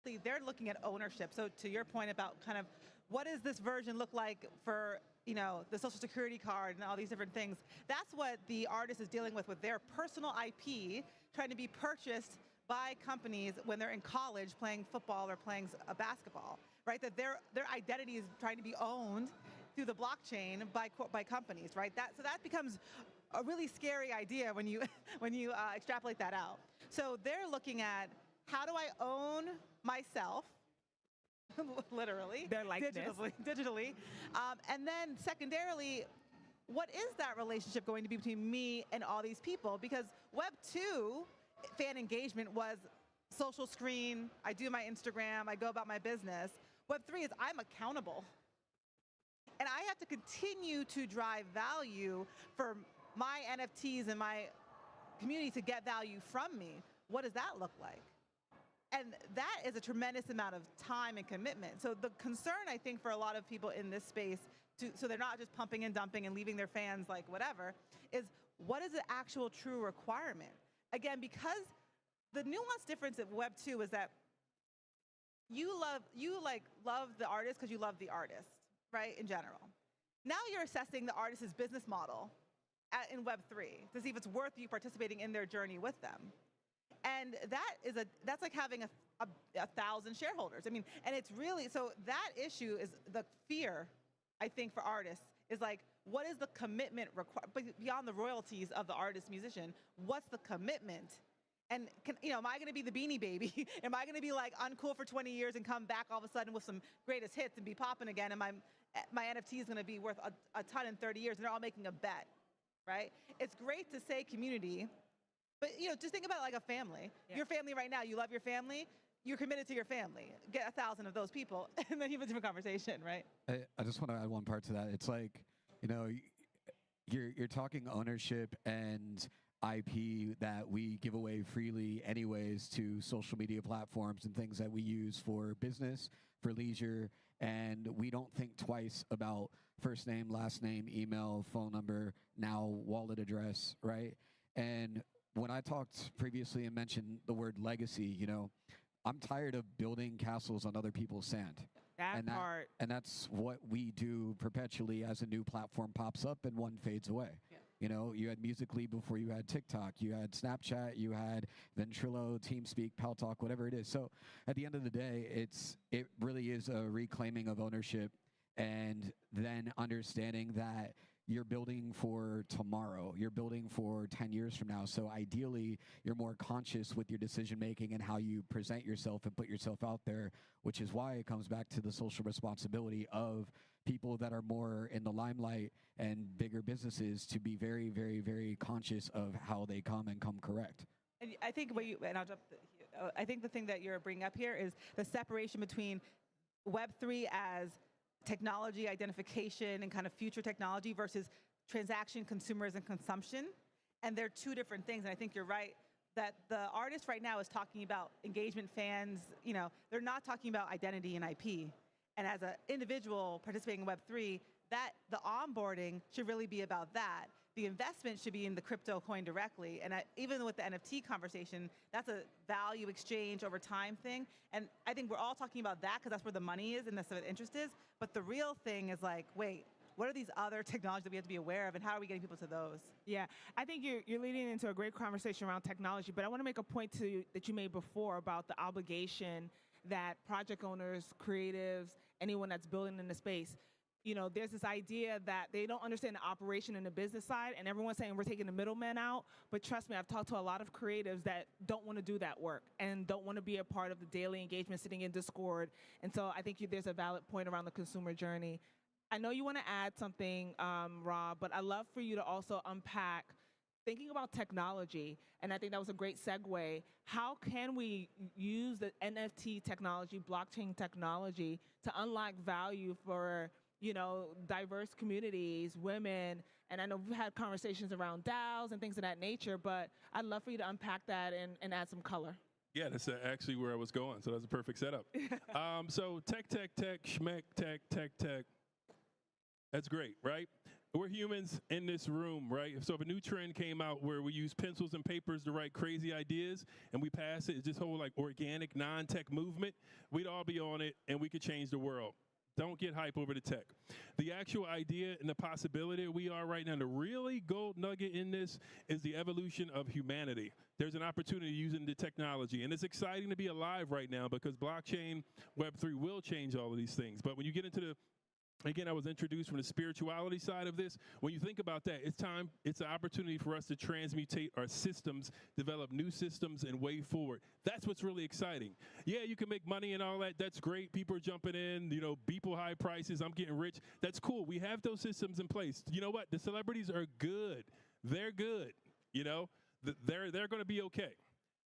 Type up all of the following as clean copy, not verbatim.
exactly, they're looking at ownership. So to your point about kind of what does this version look like for, you know, the Social Security card and all these different things, that's what the artist is dealing with their personal IP trying to be purchased by companies when they're in college playing football or playing a basketball, right? That their identity is trying to be owned through the blockchain by companies, right? So that becomes a really scary idea when you when you extrapolate that out. So they're looking at, how do I own myself, literally, Their likeness. digitally, and then secondarily, what is that relationship going to be between me and all these people? Because Web 2 fan engagement was social screen, I do my Instagram, I go about my business. Web 3 is I'm accountable. And I have to continue to drive value for my NFTs and my community to get value from me. What does that look like? And that is a tremendous amount of time and commitment. So the concern, I think, for a lot of people in this space, so they're not just pumping and dumping and leaving their fans like whatever, is what is the actual true requirement? Again, because the nuanced difference of Web 2 is that you love the artist because you love the artist, right, in general. Now you're assessing the artist's business model in Web 3 to see if it's worth you participating in their journey with them. And that's like having a 1,000 shareholders. I mean, and it's really, so that issue is the fear, I think, for artists is like, what is the commitment beyond the royalties of the artist musician? What's the commitment? And am I going to be the Beanie Baby? Am I going to be like uncool for 20 years and come back all of a sudden with some greatest hits and be popping again? And my NFT is going to be worth a ton in 30 years, and they're all making a bet, right? It's great to say community, but just think about it like a family. Yeah. Your family right now, you love your family. You're committed to your family. Get 1,000 of those people, and then you have a different conversation, right? I just want to add one part to that. It's like, you're talking ownership and IP that we give away freely anyways to social media platforms and things that we use for business, for leisure, and we don't think twice about first name, last name, email, phone number, now wallet address, right? And when I talked previously and mentioned the word legacy, I'm tired of building castles on other people's sand. Part. And that's what we do perpetually as a new platform pops up and one fades away. Yeah. You had Musical.ly before you had TikTok, you had Snapchat, you had Ventrilo, TeamSpeak, Paltalk, whatever it is. So at the end of the day, it really is a reclaiming of ownership and then understanding that you're building for tomorrow. You're building for 10 years from now. So ideally, you're more conscious with your decision making and how you present yourself and put yourself out there, which is why it comes back to the social responsibility of people that are more in the limelight and bigger businesses to be very, very, very conscious of how they come and come correct. And I think I think the thing that you're bringing up here is the separation between Web3 as technology identification and kind of future technology versus transaction, consumers, and consumption. And they're two different things. And I think you're right that the artist right now is talking about engagement, fans, they're not talking about identity and IP. And as an individual participating in Web3, the onboarding should really be about that. The investment should be in the crypto coin directly. And even with the NFT conversation, that's a value exchange over time thing. And I think we're all talking about that because that's where the money is and that's where the interest is. But the real thing is like, wait, what are these other technologies that we have to be aware of, and how are we getting people to those? Yeah, I think you're leading into a great conversation around technology, but I want to make a point that you made before about the obligation that project owners, creatives, anyone that's building in the space, there's this idea that they don't understand the operation and the business side, and everyone's saying we're taking the middleman out. But trust me, I've talked to a lot of creatives that don't want to do that work and don't want to be a part of the daily engagement sitting in Discord. And so I think there's a valid point around the consumer journey. I know you want to add something, Rob, but I'd love for you to also unpack thinking about technology, and I think that was a great segue. How can we use the NFT technology, blockchain technology, to unlock value for diverse communities, women, and I know we've had conversations around DAOs and things of that nature, but I'd love for you to unpack that and add some color. Yeah, that's actually where I was going, so that's a perfect setup. So tech, schmeck, tech. That's great, right? we're humans in this room, right? So if a new trend came out where we use pencils and papers to write crazy ideas and we pass it, it's this whole like organic, non-tech movement, we'd all be on it and we could change the world. Don't get hype over the tech. The actual idea and the possibility we are right now, the really gold nugget in this is the evolution of humanity. There's an opportunity using the technology, and it's exciting to be alive right now because blockchain, Web3 will change all of these things. But when you get into the again, I was introduced from the spirituality side of this. When you think about that, it's an opportunity for us to transmutate our systems, develop new systems and way forward. That's what's really exciting. Yeah, you can make money and all that. That's great. People are jumping in, people high prices. I'm getting rich. That's cool. We have those systems in place. You know what? The celebrities are good. They're good. They're going to be okay.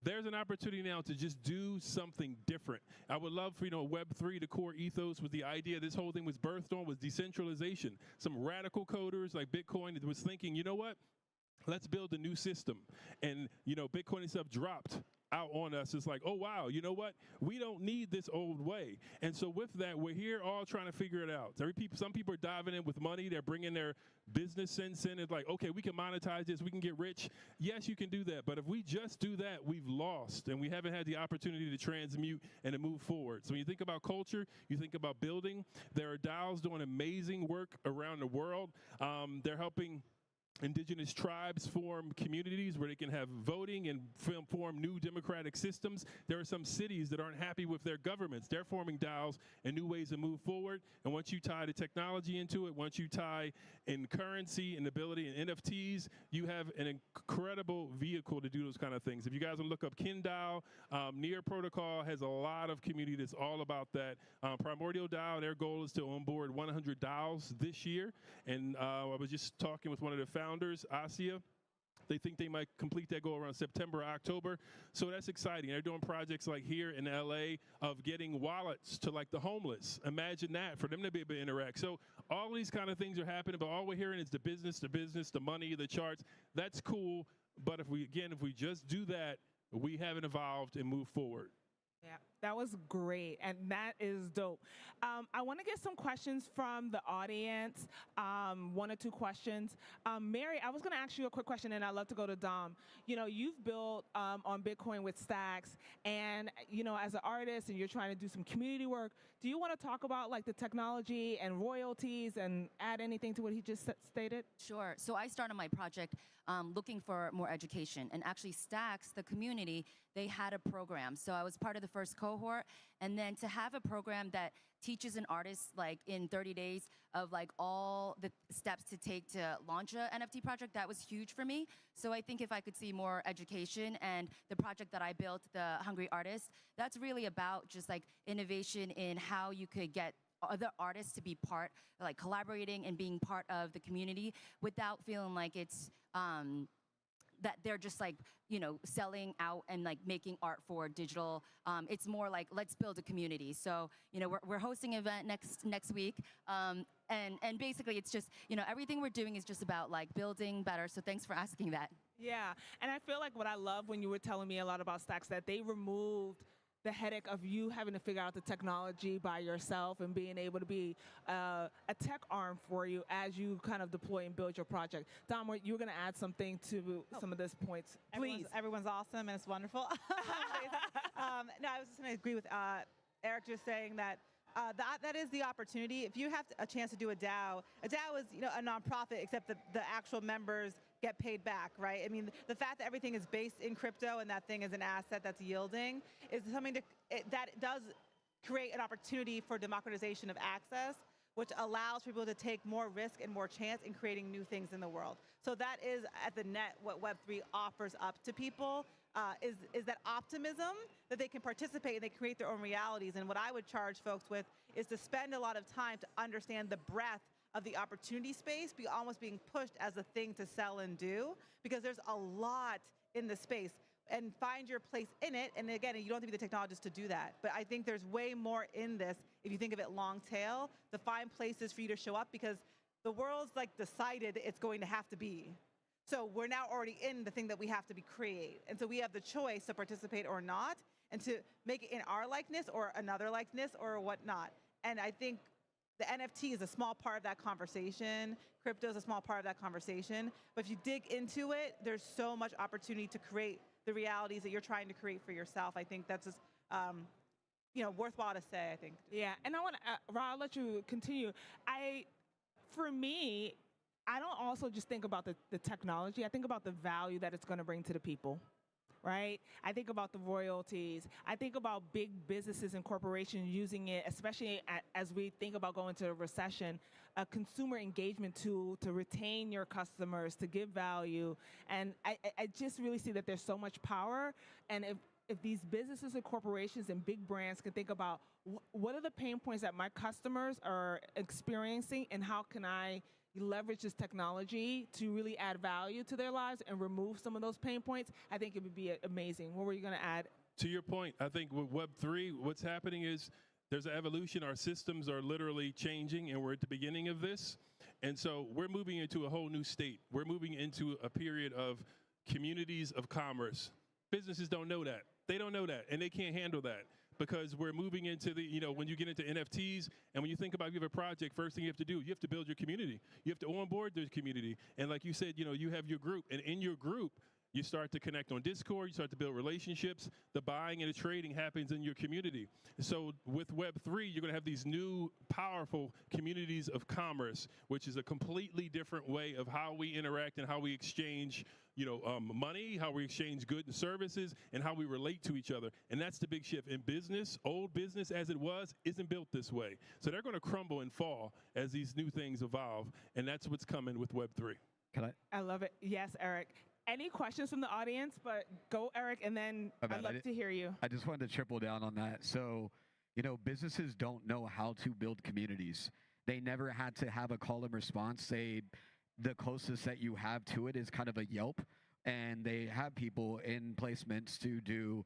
There's an opportunity now to just do something different. I would love for, Web3, the core ethos was the idea this whole thing was birthed on was decentralization. Some radical coders like Bitcoin was thinking, you know what? Let's build a new system. And, Bitcoin and stuff dropped out on us. It's like, oh, wow, you know what? We don't need this old way. And so with that, we're here all trying to figure it out. Some people are diving in with money. They're bringing their business sense in. It's like, okay, we can monetize this. We can get rich. Yes, you can do that. But if we just do that, we've lost. And we haven't had the opportunity to transmute and to move forward. So when you think about culture, you think about building. There are DAOs doing amazing work around the world. They're helping indigenous tribes form communities where they can have voting and form new democratic systems. There are some cities that aren't happy with their governments. They're forming DAOs and new ways to move forward. And once you tie the technology into it, once you tie in currency and ability and NFTs, you have an incredible vehicle to do those kind of things. If you guys will look up KinDAO, Near Protocol has a lot of community that's all about that. Primordial DAO, their goal is to onboard 100 DAOs this year. And I was just talking with one of the founders, Asia. They think they might complete that goal around September, October. So that's exciting. They're doing projects like here in LA of getting wallets to like the homeless. Imagine that for them to be able to interact. So all these kind of things are happening, but all we're hearing is the business, the money, the charts. That's cool. But if we just do that, we haven't evolved and moved forward. Yeah, that was great, and that is dope. I want to get some questions from the audience, 1 or 2 questions. Mary, I was going to ask you a quick question, and I'd love to go to Dom. You've built on Bitcoin with Stacks, and, as an artist, and you're trying to do some community work, do you want to talk about, like, the technology and royalties and add anything to what he just stated? Sure. So I started my project looking for more education. And actually Stacks, the community, they had a program. So I was part of the first cohort. And then to have a program that teaches an artist like in 30 days of like all the steps to take to launch a NFT project, that was huge for me. So I think if I could see more education, and the project that I built, the Hungry Artist, that's really about just like innovation in how you could get other artists to be part, like collaborating and being part of the community without feeling like it's that they're just like, selling out and like making art for digital. It's more like, let's build a community. So, we're hosting an event next week. And basically it's just, everything we're doing is just about like building better. So thanks for asking that. Yeah, and I feel like what I love when you were telling me a lot about Stacks, that they removed the headache of you having to figure out the technology by yourself and being able to be a tech arm for you as you kind of deploy and build your project. Dom, you were going to add something to some of these points. Please. Everyone's awesome and it's wonderful. No, I was just going to agree with Eric just saying that that is the opportunity. If you have a chance to do a DAO is a nonprofit, except the actual members get paid back, right? I mean, the fact that everything is based in crypto and that thing is an asset that's yielding is something that does create an opportunity for democratization of access, which allows people to take more risk and more chance in creating new things in the world. So that is at the net what Web3 offers up to people. Is that optimism that they can participate and they create their own realities. And what I would charge folks with is to spend a lot of time to understand the breadth of the opportunity space, almost being pushed as a thing to sell and do, because there's a lot in the space, and find your place in it. And again, you don't have to be the technologist to do that. But I think there's way more in this, if you think of it long tail, to find places for you to show up, because the world's like decided it's going to have to be. So we're now already in the thing that we have to create. And so we have the choice to participate or not, and to make it in our likeness or another likeness or whatnot. And I think the NFT is a small part of that conversation. Crypto is a small part of that conversation. But if you dig into it, there's so much opportunity to create the realities that you're trying to create for yourself. I think that's just, worthwhile to say, I think. Yeah, and I want to, Ra, I'll let you continue. For me, I don't also just think about the technology. I think about the value that it's going to bring to the people, right? I think about the royalties. I think about big businesses and corporations using it, especially as we think about going to a recession, a consumer engagement tool to retain your customers, to give value. And I just really see that there's so much power. And if these businesses and corporations and big brands can think about what are the pain points that my customers are experiencing and how can I leverage this technology to really add value to their lives and remove some of those pain points, I think it would be amazing. What were you going to add? To your point, I think with Web3, what's happening is there's an evolution. Our systems are literally changing, and we're at the beginning of this. And so we're moving into a whole new state. We're moving into a period of communities of commerce. Businesses don't know that. They don't know that, and they can't handle that because we're moving into when you get into NFTs, and when you think about you have a project, first thing you have to do, you have to build your community. You have to onboard the community. And like you said, you have your group, and in your group, you start to connect on Discord, you start to build relationships. The buying and the trading happens in your community. So with Web3, you're going to have these new powerful communities of commerce, which is a completely different way of how we interact and how we exchange money, how we exchange goods and services, and how we relate to each other. And that's the big shift. In business, old business as it was, isn't built this way. So they're going to crumble and fall as these new things evolve. And that's what's coming with Web3. I love it. Yes, Eric. Any questions from the audience? But go, Eric, and then I'd love to hear you. I just wanted to triple down on that. So, businesses don't know how to build communities. They never had to have a call and response. The closest that you have to it is kind of a Yelp, and they have people in placements to do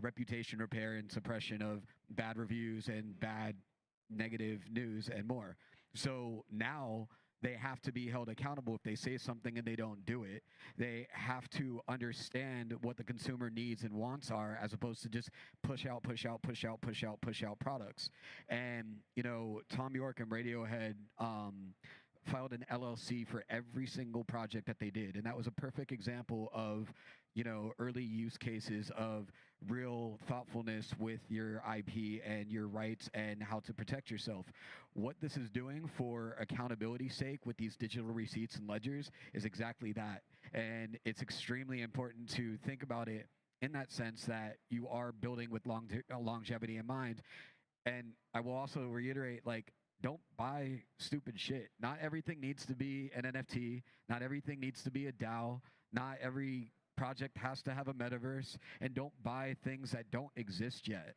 reputation repair and suppression of bad reviews and bad negative news and more. So now they have to be held accountable if they say something and they don't do it. They have to understand what the consumer needs and wants are, as opposed to just push out products. And, Tom York and Radiohead filed an LLC for every single project that they did. And that was a perfect example of, early use cases of real thoughtfulness with your IP and your rights and how to protect yourself. What this is doing for accountability's sake with these digital receipts and ledgers is exactly that. And it's extremely important to think about it in that sense that you are building with longevity in mind. And I will also reiterate, don't buy stupid shit. Not everything needs to be an NFT. Not everything needs to be a DAO. Not every project has to have a metaverse. And don't buy things that don't exist yet.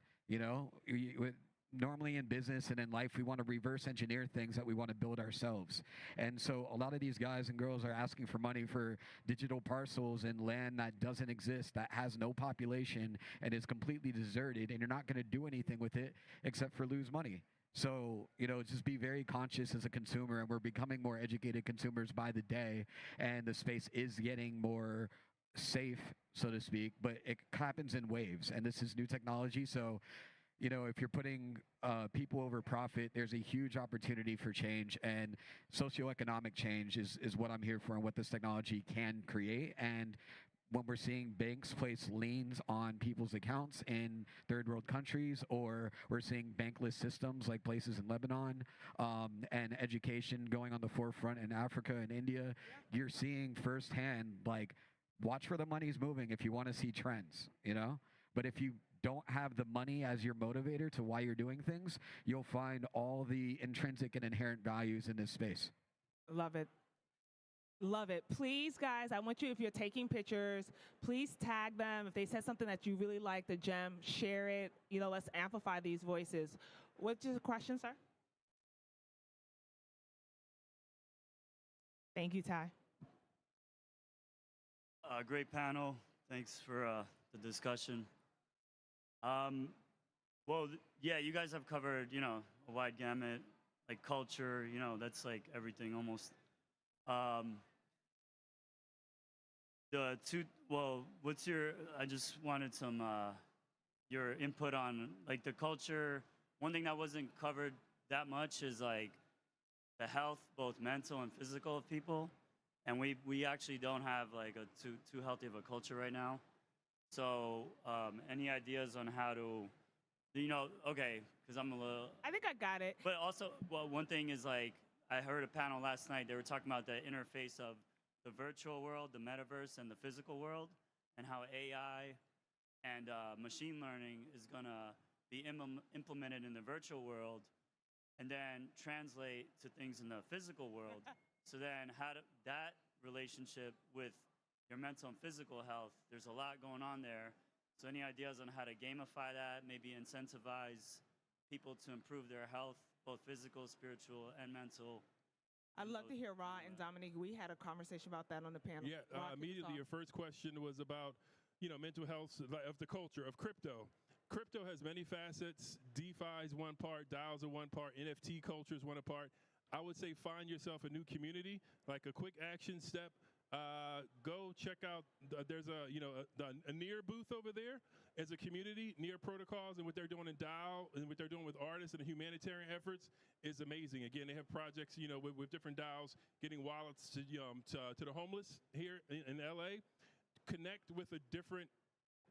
Normally in business and in life, we want to reverse engineer things that we want to build ourselves. And so a lot of these guys and girls are asking for money for digital parcels and land that doesn't exist, that has no population and is completely deserted. And you're not going to do anything with it except for lose money. So, just be very conscious as a consumer, and we're becoming more educated consumers by the day, and the space is getting more safe, so to speak, but it happens in waves, and this is new technology. So, if you're putting people over profit, there's a huge opportunity for change, and socioeconomic change is what I'm here for and what this technology can create. And when we're seeing banks place liens on people's accounts in third world countries, or we're seeing bankless systems like places in Lebanon, and education going on the forefront in Africa and India, you're seeing firsthand, watch where the money's moving if you want to see trends, But if you don't have the money as your motivator to why you're doing things, you'll find all the intrinsic and inherent values in this space. Love it. Love it. Please, guys, I want you, if you're taking pictures, please tag them. If they said something that you really like, the gem, share it. Let's amplify these voices. What's your question, sir? Thank you, Ty. Great panel. Thanks for the discussion. You guys have covered, a wide gamut, culture, that's everything almost. I just wanted some, your input on the culture. One thing that wasn't covered that much is like the health, both mental and physical, of people. And we actually don't have like a too healthy of a culture right now. So any ideas on how to, okay, because I'm a little. I think I got it. But also, well, one thing is like I heard a panel last night. They were talking about the interface of the virtual world, the metaverse, and the physical world, and how AI and machine learning is gonna be implemented in the virtual world, and then translate to things in the physical world. So then that relationship with your mental and physical health, there's a lot going on there. So any ideas on how to gamify that, maybe incentivize people to improve their health, both physical, spiritual, and mental? I'd love to hear Ra and Dominique. We had a conversation about that on the panel. Yeah, immediately your first question was about, mental health of the culture of crypto. Crypto has many facets. DeFi is one part, DAOs are one part, NFT culture is one part. I would say find yourself a new community, like a quick action step. Go check out. There's a Near booth over there as a community. Near Protocols and what they're doing in DAO and what they're doing with artists and humanitarian efforts is amazing. Again, they have projects, with different DAOs getting wallets to the homeless here in LA. Connect with a different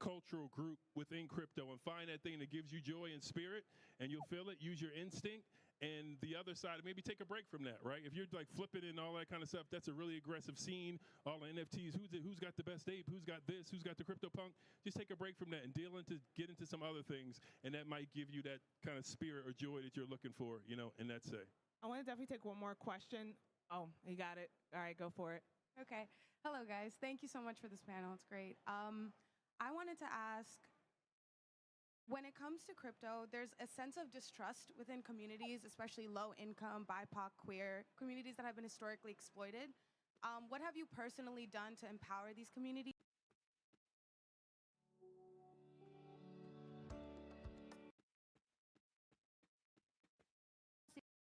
cultural group within crypto and find that thing that gives you joy and spirit, and you'll feel it. Use your instinct. And the other side, maybe take a break from that, right? If you're like flipping and all that kind of stuff, that's a really aggressive scene. All the NFTs, who's got the best ape? Who's got this? Who's got the crypto punk? Just take a break from that and get into some other things, and that might give you that kind of spirit or joy that you're looking for, and that's it. I want to definitely take one more question. Oh, you got it. All right, go for it. Okay. Hello, guys. Thank you so much for this panel. It's great. I wanted to ask, when it comes to crypto, there's a sense of distrust within communities, especially low-income, BIPOC, queer communities that have been historically exploited. What have you personally done to empower these communities?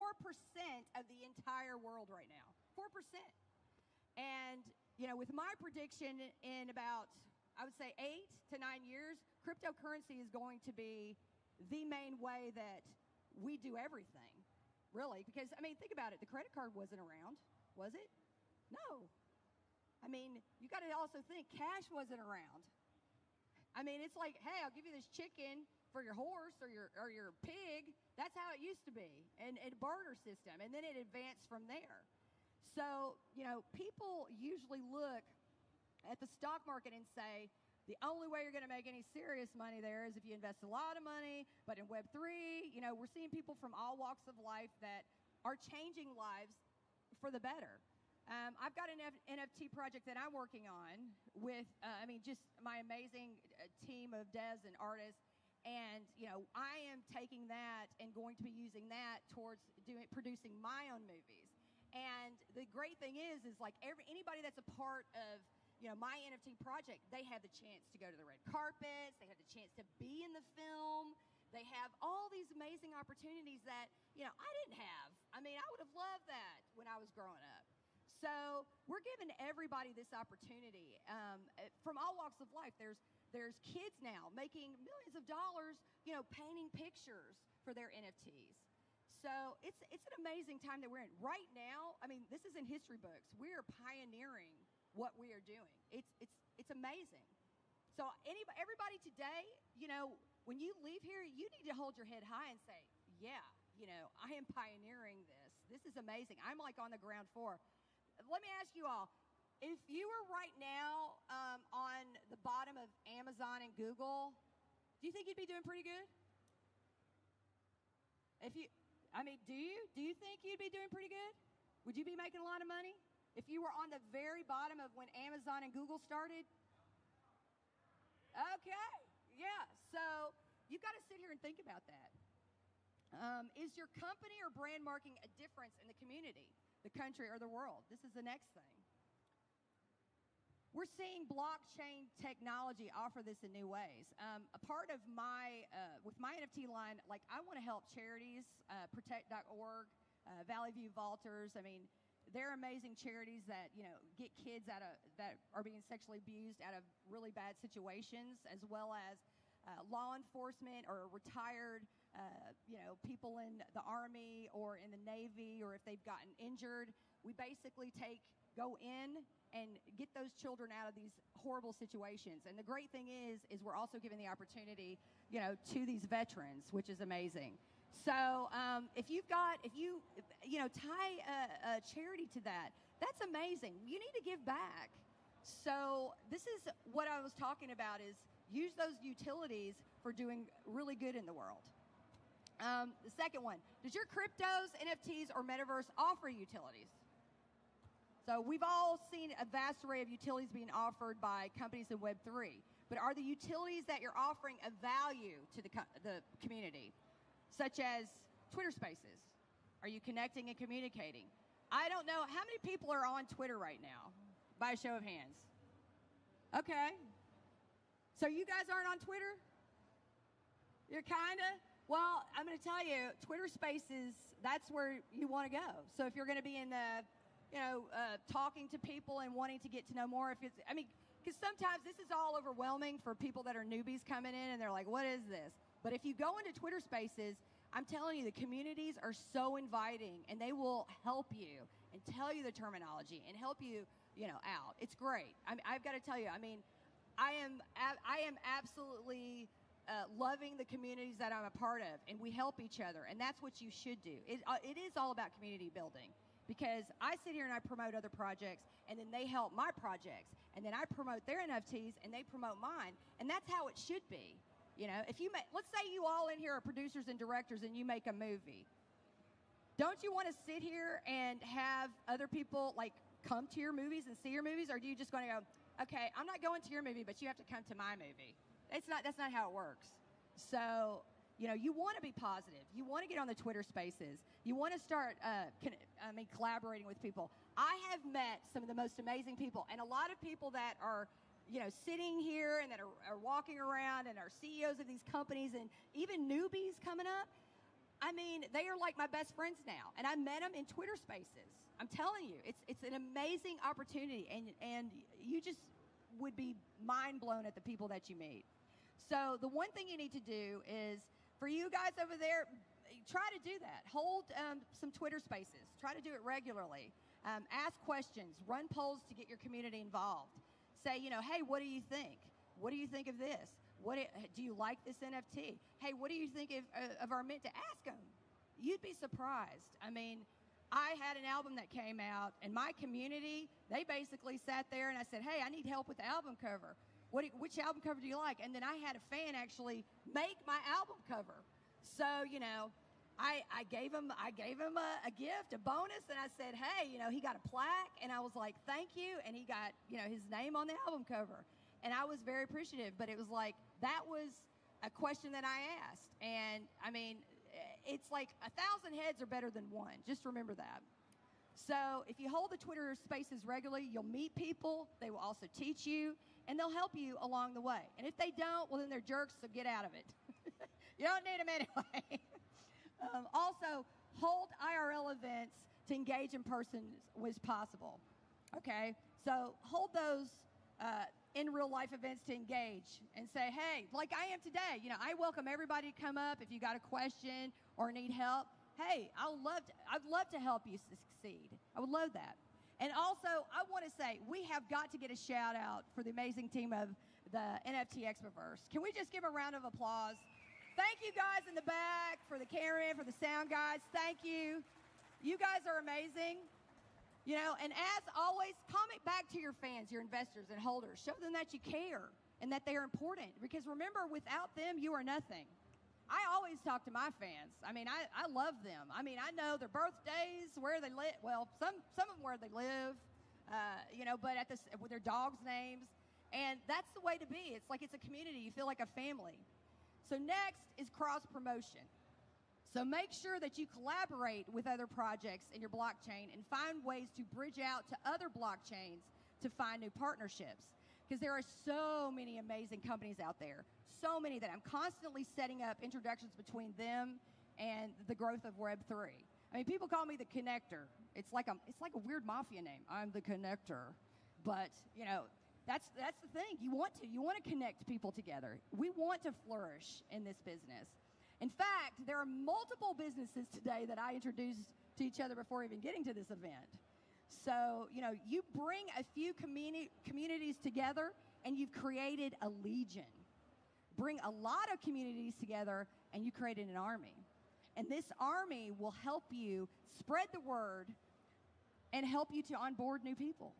4% of the entire world right now. 4%. And, with my prediction in about, I would say 8 to 9 years, cryptocurrency is going to be the main way that we do everything, really. Because, think about it. The credit card wasn't around, was it? No. You got to also think cash wasn't around. It's like, hey, I'll give you this chicken for your horse or your pig. That's how it used to be, and barter system. And then it advanced from there. So, people usually look at the stock market and say, the only way you're going to make any serious money there is if you invest a lot of money. But in Web3, we're seeing people from all walks of life that are changing lives for the better. I've got an NFT project that I'm working on with, just my amazing team of devs and artists. And, I am taking that and going to be using that towards producing my own movies. And the great thing is like anybody that's a part of, my NFT project, they have the chance to go to the red carpets. They have the chance to be in the film. They have all these amazing opportunities that, I didn't have. I would have loved that when I was growing up. So we're giving everybody this opportunity from all walks of life. There's kids now making millions of dollars, painting pictures for their NFTs. So it's an amazing time that we're in. Right now, this is in history books. We are pioneering what we are doing. It's amazing. So everybody today, when you leave here, you need to hold your head high and say, yeah, I am pioneering this. This is amazing. I'm like on the ground floor. Let me ask you all, if you were right now on the bottom of Amazon and Google, do you think you'd be doing pretty good? Do you think you'd be doing pretty good? Would you be making a lot of money if you were on the very bottom of when Amazon and Google started? Okay, yeah. So you've got to sit here and think about that. Is your company or brand marking a difference in the community, the country, or the world? This is the next thing. We're seeing blockchain technology offer this in new ways. A part of with my NFT line, I want to help charities, protect.org, Valley View Vaulters. They're amazing charities that, get kids that are being sexually abused out of really bad situations, as well as law enforcement or retired, people in the Army or in the Navy, or if they've gotten injured, we basically go in and get those children out of these horrible situations. And the great thing is we're also giving the opportunity, to these veterans, which is amazing. So if you tie a charity to that, that's amazing. You need to give back. So this is what I was talking about, is use those utilities for doing really good in the world. The second one, does your cryptos, NFTs, or metaverse offer utilities? So we've all seen a vast array of utilities being offered by companies in Web3, but are the utilities that you're offering of value to the community, such as Twitter Spaces? Are you connecting and communicating? I don't know, how many people are on Twitter right now? By a show of hands. Okay. So you guys aren't on Twitter? You're kinda? Well, I'm gonna tell you, Twitter Spaces, that's where you wanna go. So if you're gonna be in the, talking to people and wanting to get to know more, because sometimes this is all overwhelming for people that are newbies coming in and they're like, what is this? But if you go into Twitter Spaces, I'm telling you, the communities are so inviting, and they will help you and tell you the terminology and help you, out. It's great. I've got to tell you, I am absolutely loving the communities that I'm a part of, and we help each other, and that's what you should do. It is all about community building, because I sit here and I promote other projects, and then they help my projects, and then I promote their NFTs, and they promote mine, and that's how it should be. If you let's say you all in here are producers and directors, and you make a movie. Don't you want to sit here and have other people come to your movies and see your movies, or do you just going to go, okay, I'm not going to your movie, but you have to come to my movie? That's not how it works. So, you want to be positive. You want to get on the Twitter Spaces. You want to start, collaborating with people. I have met some of the most amazing people, and a lot of people that are, sitting here and that are walking around and are CEOs of these companies, and even newbies coming up. They are like my best friends now, and I met them in Twitter Spaces. I'm telling you, it's an amazing opportunity, and you just would be mind blown at the people that you meet. So the one thing you need to do is, for you guys over there, try to do that. Hold some Twitter Spaces. Try to do it regularly. Ask questions. Run polls to get your community involved. Say, hey, what do you think? What do you think of this? Do you like this NFT? Hey, what do you think of our mint? To ask them. You'd be surprised. I had an album that came out, and my community, they basically sat there, and I said, hey, I need help with the album cover. Which album cover do you like? And then I had a fan actually make my album cover. So, I gave him a gift, a bonus, and I said, hey, he got a plaque, and I was like, thank you, and he got, his name on the album cover. And I was very appreciative, but it was like, that was a question that I asked. And it's like 1,000 heads are better than one. Just remember that. So if you hold the Twitter Spaces regularly, you'll meet people. They will also teach you, and they'll help you along the way. And if they don't, well, then they're jerks, so get out of it. You don't need them anyway. Also, hold IRL events to engage in person as possible. Okay? So hold those in real life events to engage and say, hey, like I am today, I welcome everybody to come up if you got a question or need help. Hey, I'd love to help you succeed. I would love that. And also, I want to say, we have got to get a shout out for the amazing team of the NFT Expoverse. Can we just give a round of applause? Thank you guys in the back, for the camera, for the sound guys. Thank you. You guys are amazing. And as always, comment back to your fans, your investors and holders. Show them that you care and that they are important. Because remember, without them, you are nothing. I always talk to my fans. I love them. I know their birthdays, where they live. Well, some of them where they live, but with their dogs' names. And that's the way to be. It's like it's a community. You feel like a family. So next is cross-promotion. So make sure that you collaborate with other projects in your blockchain and find ways to bridge out to other blockchains to find new partnerships. Because there are so many amazing companies out there, so many that I'm constantly setting up introductions between them and the growth of Web3. People call me the connector. It's like a weird mafia name. I'm the connector. But, that's the thing. You want to connect people together. We want to flourish in this business. In fact, there are multiple businesses today that I introduced to each other before even getting to this event. So, you know, you bring a few communities together and you've created a legion. Bring a lot of communities together and you created an army. And this army will help you spread the word and help you to onboard new people.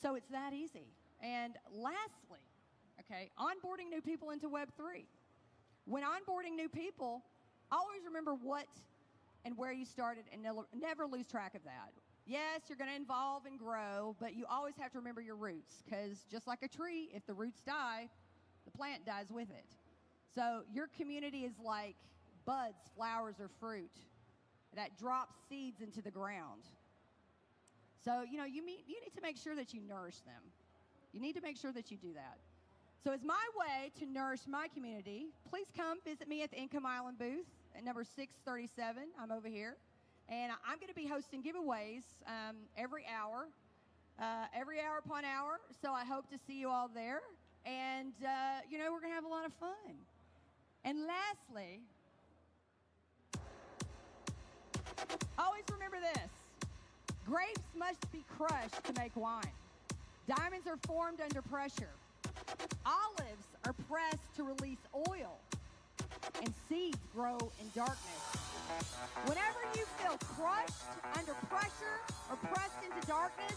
So it's that easy. And lastly, okay, onboarding new people into Web3. When onboarding new people, always remember what and where you started and never lose track of that. Yes, you're going to evolve and grow, but you always have to remember your roots, because just like a tree, if the roots die, the plant dies with it. So your community is like buds, flowers, or fruit that drops seeds into the ground. So, you know, you need to make sure that you nourish them. You need to make sure that you do that. So as my way to nourish my community, please come visit me at the Income Island booth at number 637. I'm over here. And I'm going to be hosting giveaways every hour upon hour. So I hope to see you all there. And, you know, we're going to have a lot of fun. And lastly, always remember this. Grapes must be crushed to make wine. Diamonds are formed under pressure. Olives are pressed to release oil. And seeds grow in darkness. Whenever you feel crushed under pressure or pressed into darkness,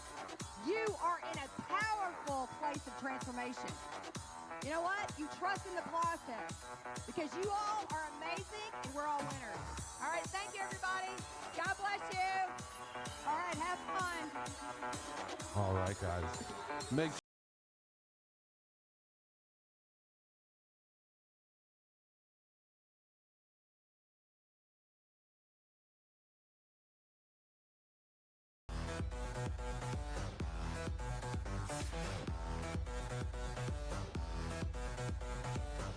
you are in a powerful place of transformation. You know what? You trust in the process, because you all are amazing and we're all winners. All right, thank you, everybody. God bless you. All right, have fun. All right, guys. Make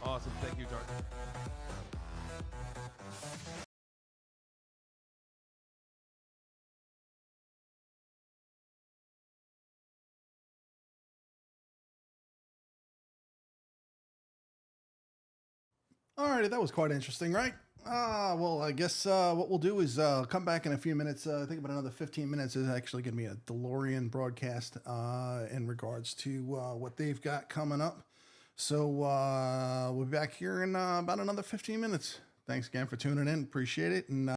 Awesome. Thank you, Dark. Alrighty, that was quite interesting, right? Well, I guess what we'll do is come back in a few minutes. I think about another 15 minutes is actually going to be a DeLorean broadcast in regards to what they've got coming up. So we'll be back here in about another 15 minutes. Thanks again for tuning in. Appreciate it. And